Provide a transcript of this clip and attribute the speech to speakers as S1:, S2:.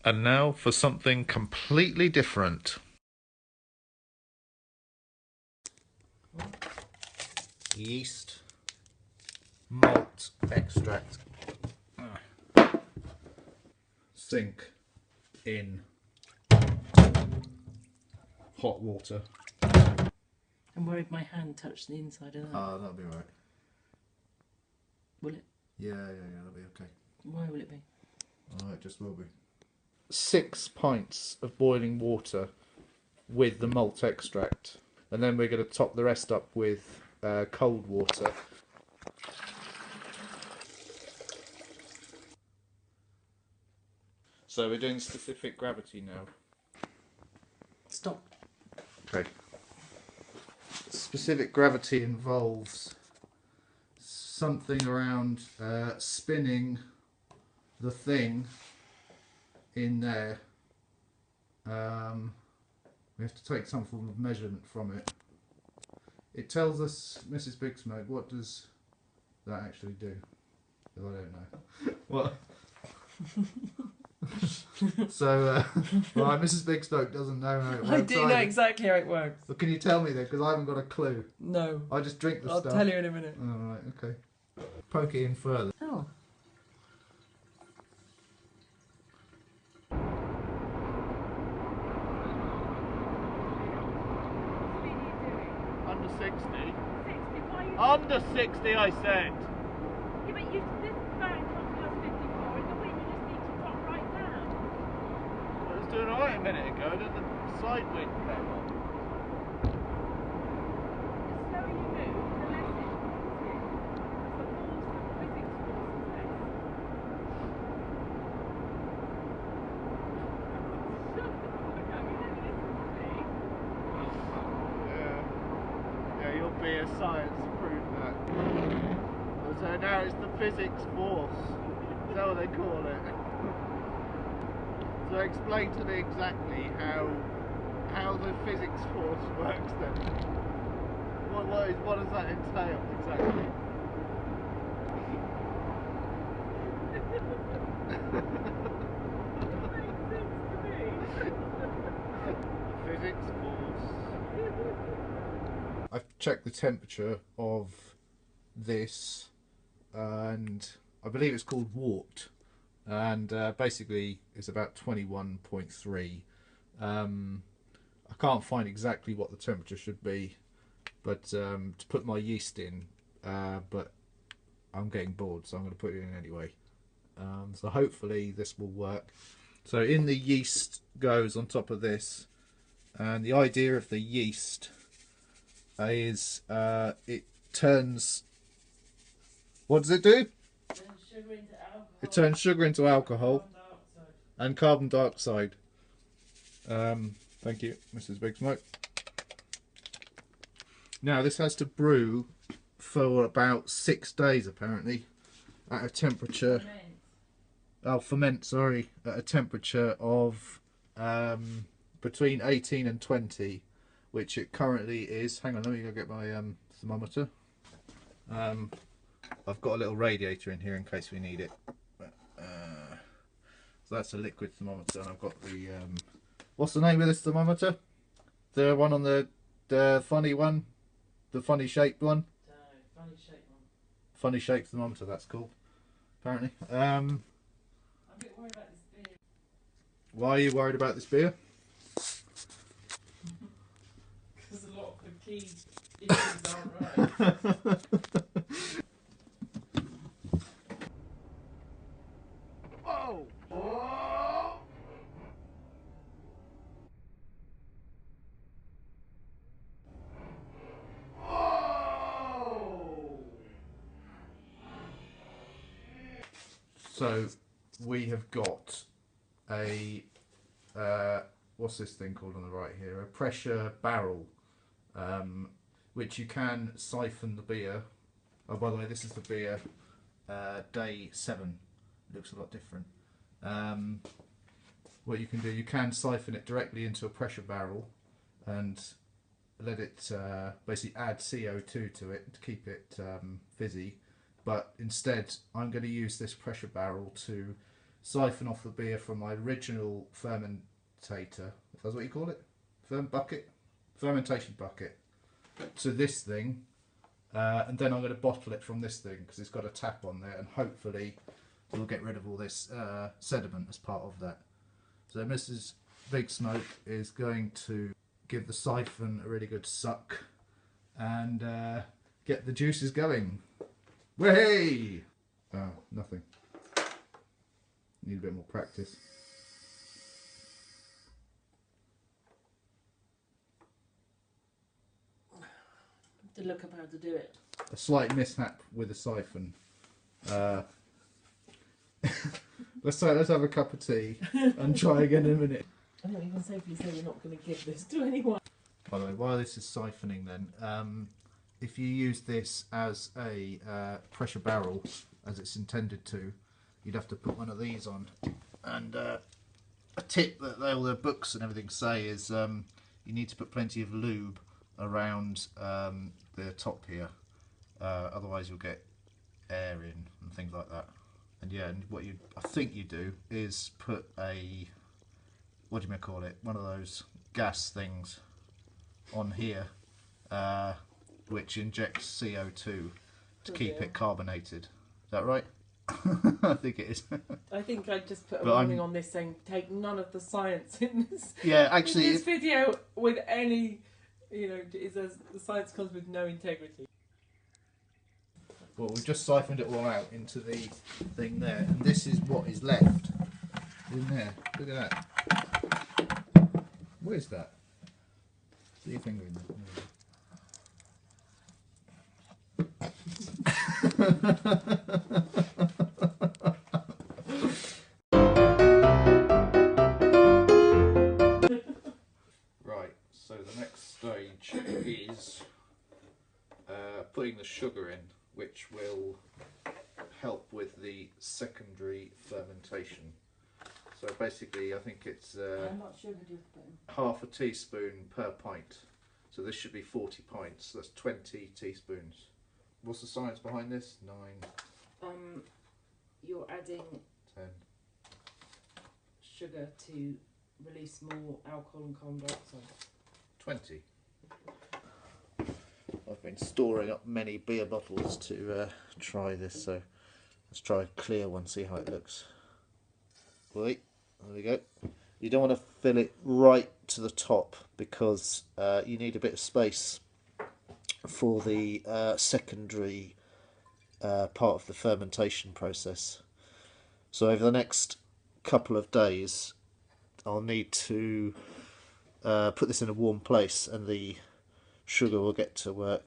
S1: And now for something completely different. Yeast, malt extract. Sink in hot water.
S2: I'm worried my hand touched the inside of that.
S1: Ah, that'll be right.
S2: Will it?
S1: Yeah, that'll be okay.
S2: Why will it be?
S1: Oh, it just will be. 6 pints of boiling water with the malt extract, and then we're going to top the rest up with cold water. So we're doing specific gravity now.
S2: Stop.
S1: Okay. Specific gravity involves something around spinning the thing in there. We have to take some form of measurement from it. It tells us, Mrs. Bigsmoke, what does that actually do? Because I don't know. What? So, right, Mrs. Bigsmoke doesn't know how it works.
S2: I do know exactly how it works.
S1: But can you tell me then? Because I haven't got a clue.
S2: No.
S1: I just drink the
S2: I'll
S1: stuff.
S2: I'll tell you in a minute.
S1: Oh, right, okay. Poke it in further.
S2: Oh.
S3: Under 60.
S4: 60, why you...
S3: Under 60, I said.
S4: Yeah, but you this van comes to us 54 in the wind, you just need to drop right down.
S3: I was doing alright a minute ago, then the side wind came on.
S4: The slower you move, the less it hits you. Because the force, the physics force is less. Shut the fuck up, you don't listen to me.
S3: Yeah, you'll be a science to prove that. So now it's the physics force. Is that what they call it? So explain to me exactly how the physics force works then. What does that entail exactly? Physics force.
S1: I've checked the temperature of this, and I believe it's called wort, and basically it's about 21.3. I can't find exactly what the temperature should be, but to put my yeast in, but I'm getting bored, so I'm going to put it in anyway. So hopefully this will work. So in the yeast goes on top of this, and the idea of the yeast is it turns, what does it do?
S2: Sugar into alcohol.
S1: It turns sugar into alcohol and carbon dioxide. Thank you, Mrs. Bigsmoke. Now this has to brew for about 6 days apparently at a temperature. Ferment, sorry, at a temperature of between 18 and 20, which it currently is. Hang on, let me go get my thermometer. I've got a little radiator in here in case we need it. So that's a liquid thermometer, and I've got the what's the name of this thermometer? The one on the funny one, the funny shaped one.
S2: Funny shaped one.
S1: Funny shaped thermometer. That's cool. Apparently.
S2: I'm a bit worried about this beer.
S1: Why are you worried about this beer?
S2: Because a lot of the key issues aren't right.
S3: Whoa!
S1: So we have got a what's this thing called on the right here? A pressure barrel, which you can siphon the beer. Oh, by the way, this is the beer, day 7. It looks a lot different. What you can do, you can siphon it directly into a pressure barrel and let it basically add CO2 to it to keep it fizzy. But instead, I'm going to use this pressure barrel to siphon off the beer from my original fermentator, if that's what you call it, fermentation bucket, to this thing, and then I'm going to bottle it from this thing because it's got a tap on there, and hopefully we'll get rid of all this sediment as part of that. So Mrs. Bigsmoke is going to give the siphon a really good suck and get the juices going. Way! Oh, nothing. Need a bit more practice.
S2: To look up how to do it.
S1: A slight mishap with the siphon. Let's have a cup of tea and try again in a minute.
S2: I think we can safely say we're not going to give this to anyone.
S1: By the way, while this is siphoning then, if you use this as a pressure barrel, as it's intended to, you'd have to put one of these on. And a tip that all the books and everything say is you need to put plenty of lube around the top here, otherwise you'll get air in and things like that. And yeah, and what I think you do is put a, what do you call it, one of those gas things on here, which injects CO2 to keep it carbonated. Is that right? I think it is.
S2: I think I just put a
S1: But
S2: warning on this saying take none of the science in this.
S1: Yeah, actually,
S2: in this video with any, it says the science comes with no integrity.
S1: well, we've just siphoned it all out into the thing there, and this is what is left in there. Look at that. Where's that? See your finger in Right, so the next stage is putting the sugar in, which will help with the secondary fermentation. So basically I think it's
S2: How much sugar do you put in?
S1: half a teaspoon per pint. So this should be 40 pints, so that's 20 teaspoons. What's the science behind this? 9,
S2: You're adding
S1: 10.
S2: sugar to release more alcohol and carbon dioxide.
S1: 20. I've been storing up many beer bottles to try this, so let's try a clear one, see how it looks. Wait, there we go. You don't want to fill it right to the top because you need a bit of space for the secondary part of the fermentation process. So over the next couple of days I'll need to put this in a warm place and the sugar will get to work.